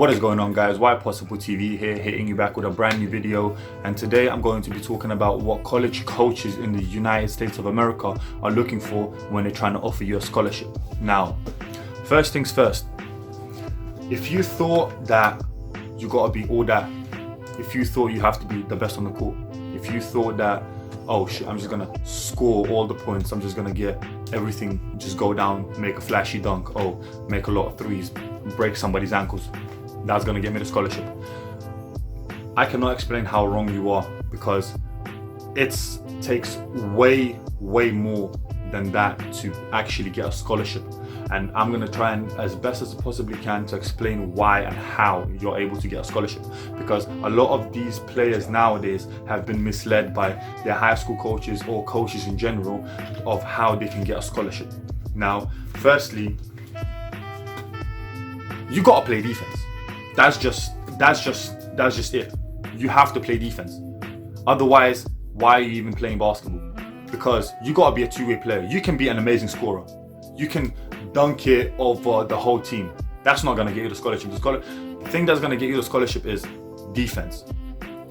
What is going on, guys? yPxssibleTV here, hitting you back with a brand new video, and today I'm going to be talking about what college coaches in the United States of America are looking for when they're trying to offer you a scholarship. Now, first things first, if you thought that you gotta be all that, if you thought you have to be the best on the court, if you thought that, oh shit, I'm just gonna score all the points, I'm just gonna get everything, just go down, make a flashy dunk, oh, make a lot of threes, break somebody's ankles, that's gonna get me the scholarship. I cannot explain how wrong you are, because it takes way more than that to actually get a scholarship. And I'm gonna try and as best as I possibly can to explain why and how you're able to get a scholarship, because a lot of these players nowadays have been misled by their high school coaches or coaches in general of how they can get a scholarship. Now, firstly, you gotta play defense. That's just it. You have to play defense. Otherwise, why are you even playing basketball? Because you gotta be a two-way player. You can be an amazing scorer. You can dunk it over the whole team. That's not gonna get you the scholarship. The thing that's gonna get you the scholarship is defense.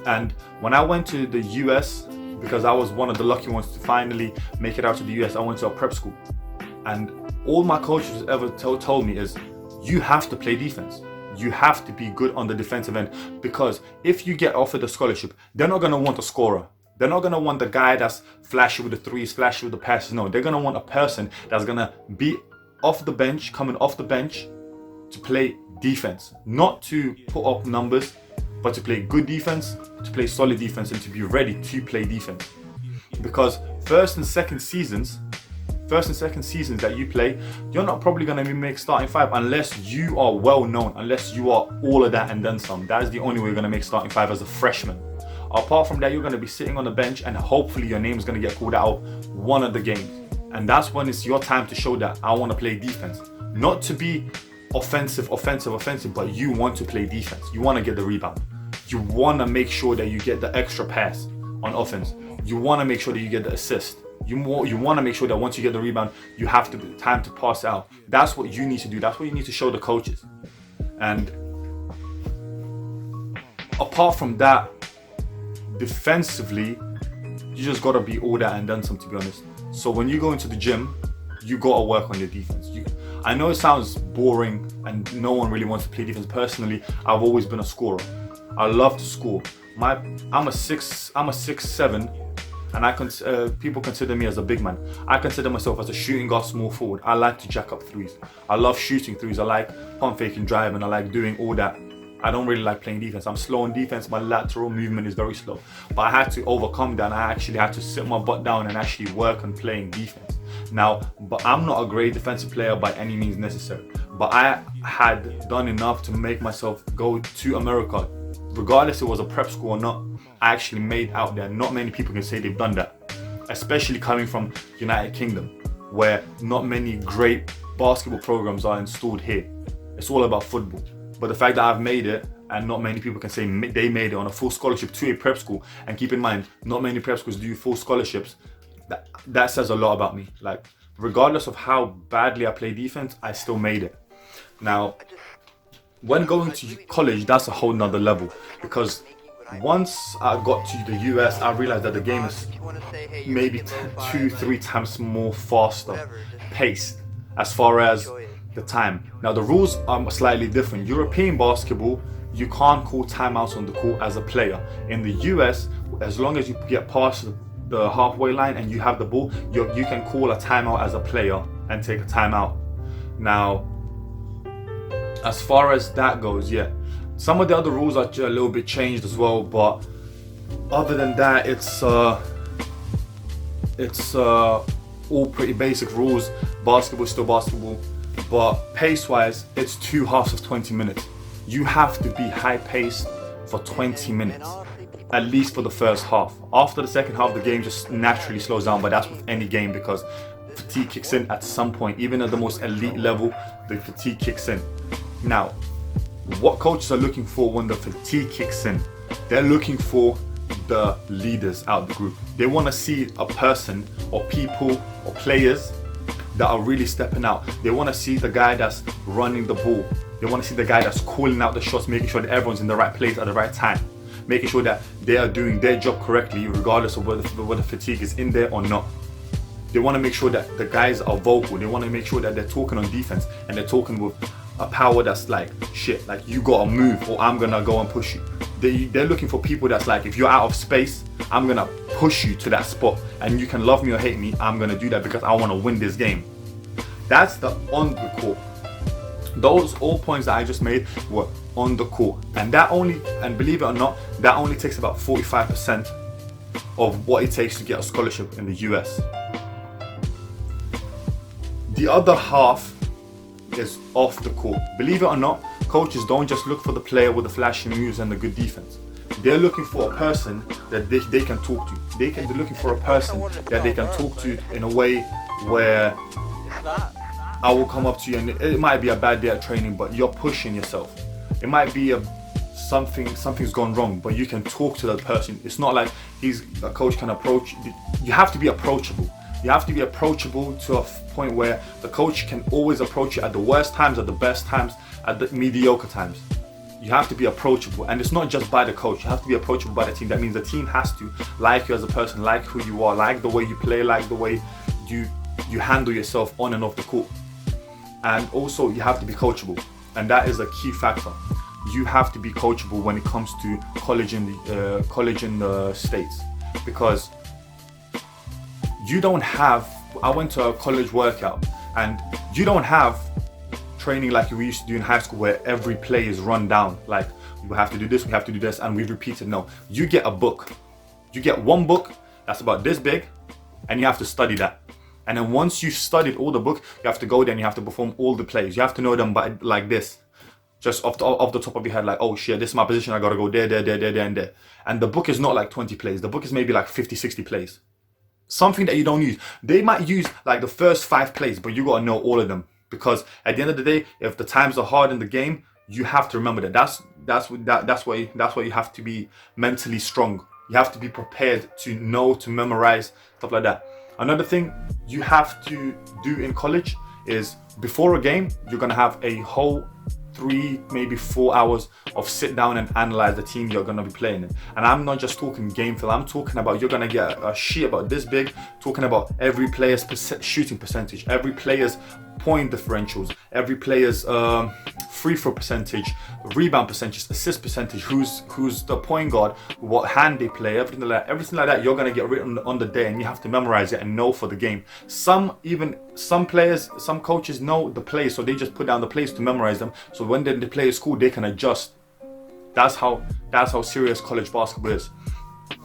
And when I went to the US, because I was one of the lucky ones to finally make it out to the US, I went to a prep school. And all my coaches ever told me is, you have to play defense. You have to be good on the defensive end, because if you get offered a scholarship, they're not going to want a scorer. They're not going to want the guy that's flashy with the threes, flashy with the passes. No, they're going to want a person that's going to be off the bench, coming off the bench to play defense. Not to put up numbers, but to play good defense, to play solid defense, and to be ready to play defense. Because first and second seasons that you play, you're not probably going to make starting five unless you are well known, unless you are all of that and then some. That is the only way you're going to make starting five as a freshman. Apart from that, you're going to be sitting on the bench and hopefully your name is going to get called out one of the games. And that's when it's your time to show that I want to play defense. Not to be offensive, but you want to play defense. You want to get the rebound. You want to make sure that you get the extra pass on offense. You want to make sure that you get the assist. You want to make sure that once you get the rebound, you have time to pass out. That's what you need to do. That's what you need to show the coaches. And apart from that, defensively, you just got to be all that and then some, to be honest. So when you go into the gym, you got to work on your defense. I know it sounds boring and no one really wants to play defense. Personally, I've always been a scorer. I love to score. I'm a 6'7", and people consider me as a big man. I consider myself as a shooting guard, small forward. I like to jack up threes. I love shooting threes. I like pump faking, driving. I like doing all that. I don't really like playing defense. I'm slow on defense. My lateral movement is very slow. But I had to overcome that, and I actually had to sit my butt down and actually work on playing defense. Now, but I'm not a great defensive player by any means necessary. But I had done enough to make myself go to America. Regardless if it was a prep school or not, I actually made out there. Not many people can say they've done that. Especially coming from United Kingdom, where not many great basketball programs are installed here. It's all about football. But the fact that I've made it, and not many people can say they made it on a full scholarship to a prep school, and keep in mind, not many prep schools do full scholarships, that says a lot about me. Like, regardless of how badly I play defense, I still made it. Now, when going to college, that's a whole nother level, because once I got to the US, I realized that the game is maybe 2-3 times more faster paced as far as the time. Now, the rules are slightly different. European basketball, you can't call timeouts on the court as a player. In the US, as long as you get past the halfway line and you have the ball, you can call a timeout as a player and take a timeout. Now, as far as that goes, yeah, some of the other rules are a little bit changed as well, but other than that, it's all pretty basic rules. Basketball is still basketball, but pace-wise, it's 2 halves of 20 minutes. You have to be high-paced for 20 minutes, at least for the first half. After the second half, the game just naturally slows down, but that's with any game, because fatigue kicks in at some point. Even at the most elite level, the fatigue kicks in. Now, what coaches are looking for when the fatigue kicks in? They're looking for the leaders out of the group. They want to see a person or people or players that are really stepping out. They want to see the guy that's running the ball. They want to see the guy that's calling out the shots, making sure that everyone's in the right place at the right time, making sure that they are doing their job correctly, regardless of whether fatigue is in there or not. They want to make sure that the guys are vocal. They want to make sure that they're talking on defense and they're talking with a power that's like, shit, like you gotta move or I'm gonna go and push you. They're looking for people that's like, if you're out of space, I'm gonna push you to that spot, and you can love me or hate me, I'm gonna do that because I want to win this game. That's the on the court. Those all points that I just made were on the court, and believe it or not, that only takes about 45% of what it takes to get a scholarship in the US. The other half is off the court. Believe it or not, coaches don't just look for the player with the flashy moves and the good defense. They're looking for a person that they can talk to. They're looking for a person that they can talk to in a way where I will come up to you, and it might be a bad day at training, but you're pushing yourself. It might be something's gone wrong, but you can talk to that person. It's not like a coach can approach. You have to be approachable. You have to be approachable to a point where the coach can always approach you at the worst times, at the best times, at the mediocre times. You have to be approachable, and it's not just by the coach. You have to be approachable by the team. That means the team has to like you as a person, like who you are, like the way you play, like the way you handle yourself on and off the court. And also you have to be coachable, and that is a key factor. You have to be coachable when it comes to college in the States, because you don't have, I went to a college workout, and you don't have training like we used to do in high school where every play is run down, like we have to do this, we have to do this, and we repeat it. No, you get a book. You get one book that's about this big, and you have to study that. And then once you've studied all the book, you have to go there and you have to perform all the plays. You have to know them by like this, just off the top of your head, like, oh shit, this is my position, I gotta go there, and there. And the book is not like 20 plays. The book is maybe like 50, 60 plays. Something that you don't use. They might use like the first 5 plays, but you gotta know all of them, because at the end of the day, if the times are hard in the game, you have to remember that. That's why you have to be mentally strong. You have to be prepared to know, to memorize, stuff like that. Another thing you have to do in college is, before a game, you're gonna have a whole 3, maybe 4 hours of sit down and analyze the team you're gonna be playing in. And I'm not just talking game film, I'm talking about, you're gonna get a sheet about this big, talking about every player's shooting percentage, every player's point differentials, every player's free throw percentage, rebound percentage, assist percentage, who's the point guard, what hand they play, everything like that. You're gonna get written on the day, and you have to memorize it and know for the game. Some coaches know the plays, so they just put down the plays to memorize them, so when they play at school they can adjust. That's how serious college basketball is.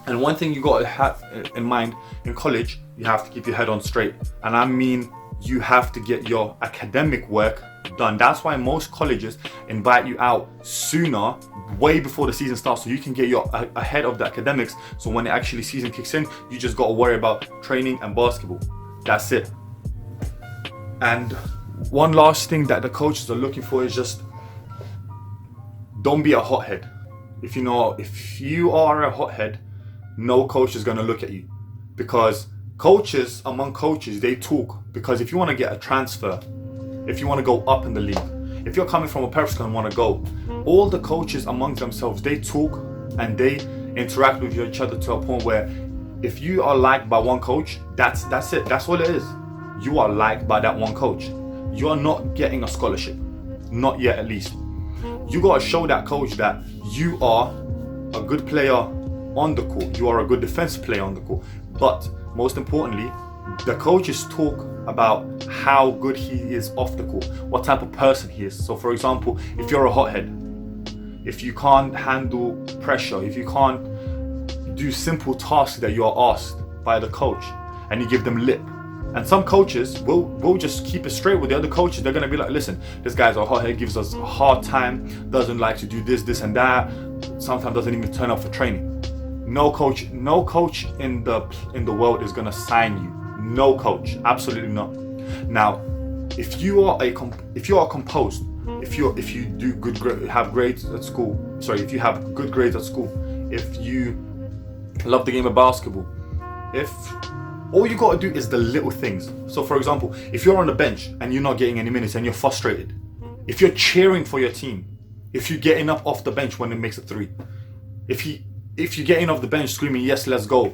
And one thing you gotta have in mind in college, you have to keep your head on straight, and I mean, you have to get your academic work done. That's why most colleges invite you out sooner, way before the season starts, so you can get ahead of the academics. So when the actually season kicks in, you just got to worry about training and basketball. That's it. And one last thing that the coaches are looking for is just, don't be a hothead. If you are a hothead, no coach is going to look at you, because among coaches, they talk. Because if you want to get a transfer, if you want to go up in the league, if you're coming from a prep school and want to go, all the coaches among themselves, they talk and they interact with each other to a point where if you are liked by one coach, that's it. That's all it is. You are liked by that one coach. You are not getting a scholarship. Not yet, at least. You got to show that coach that you are a good player on the court. You are a good defensive player on the court. But most importantly, the coaches talk about how good he is off the court, what type of person he is. So for example, if you're a hothead, if you can't handle pressure, if you can't do simple tasks that you are asked by the coach, and you give them lip. And some coaches will just keep it straight with the other coaches. They're gonna be like, listen, this guy's a hothead, gives us a hard time, doesn't like to do this and that, sometimes doesn't even turn up for training. No coach in the world is gonna sign you. No coach, absolutely not. Now, if you are composed, if you do have grades at school, if you have good grades at school, if you love the game of basketball, if all you gotta do is the little things. So for example, if you're on the bench and you're not getting any minutes and you're frustrated, if you're cheering for your team, if you're getting up off the bench when it makes a three, if you're getting off the bench screaming, yes, let's go,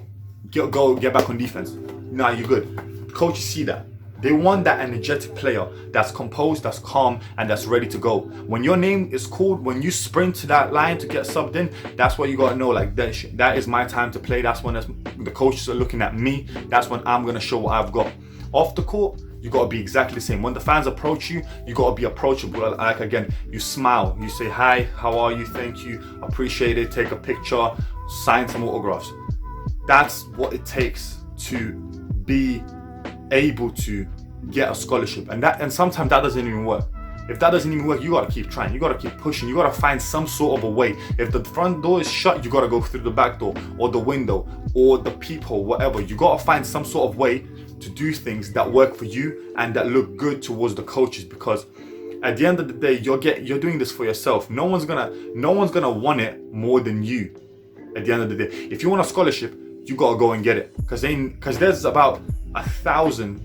get back on defense, nah, you're good. Coaches see that. They want that energetic player that's composed, that's calm, and that's ready to go. When your name is called, when you sprint to that line to get subbed in, that's what you gotta know, like that is my time to play. That's when the coaches are looking at me. That's when I'm gonna show what I've got. Off the court, you gotta be exactly the same. When the fans approach you, you gotta be approachable. Like again, you smile, you say hi, how are you, thank you, appreciate it, take a picture, sign some autographs. That's what it takes to be able to get a scholarship, and sometimes that doesn't even work. If that doesn't even work, you gotta keep trying, you gotta keep pushing, you gotta find some sort of a way. If the front door is shut, you gotta go through the back door or the window or the peephole, whatever. You gotta find some sort of way to do things that work for you and that look good towards the coaches, because at the end of the day, you're doing this for yourself. No one's gonna want it more than you. At the end of the day, if you want a scholarship, you gotta go and get it, because there's about 1,000,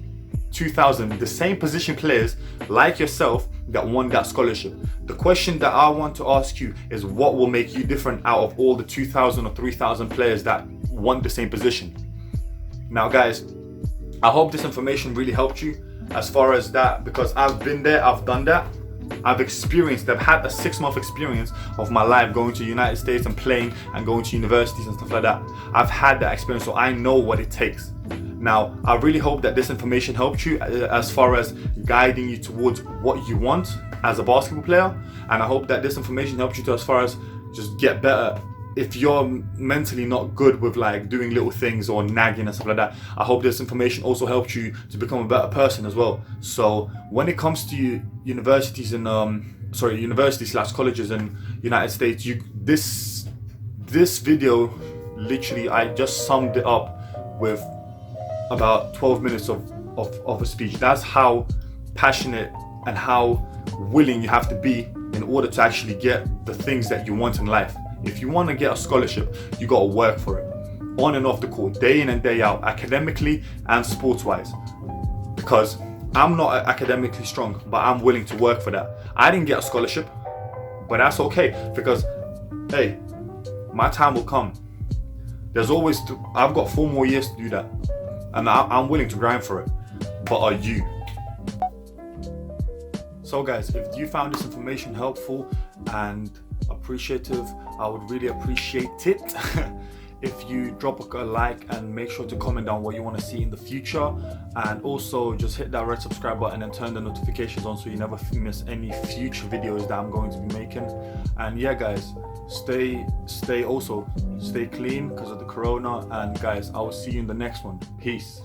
2,000 the same position players like yourself that won that scholarship. The question that I want to ask you is, what will make you different out of all the 2,000 or 3,000 players that won the same position? Now guys, I hope this information really helped you as far as that, because I've been there, I've done that. I've had a 6-month experience of my life going to the United States and playing and going to universities and stuff like that. I've had that experience, so I know what it takes. Now, I really hope that this information helped you as far as guiding you towards what you want as a basketball player. And I hope that this information helped you to as far as just get better. If you're mentally not good with like doing little things or nagging and stuff like that, I hope this information also helped you to become a better person as well. So when it comes to universities and universities/colleges in United States, this video, literally I just summed it up with about 12 minutes of a speech. That's how passionate and how willing you have to be in order to actually get the things that you want in life. If you want to get a scholarship, you got to work for it, on and off the court, day in and day out, academically and sports-wise. Because I'm not academically strong, but I'm willing to work for that. I didn't get a scholarship, but that's okay, because hey, my time will come. I've got 4 more years to do that, and I'm willing to grind for it. But are you? So guys, if you found this information helpful and appreciative, I would really appreciate it if you drop a like and make sure to comment down what you want to see in the future, and also just hit that red subscribe button and turn the notifications on so you never miss any future videos that I'm going to be making. And yeah guys, stay clean because of the corona, and guys, I will see you in the next one. Peace.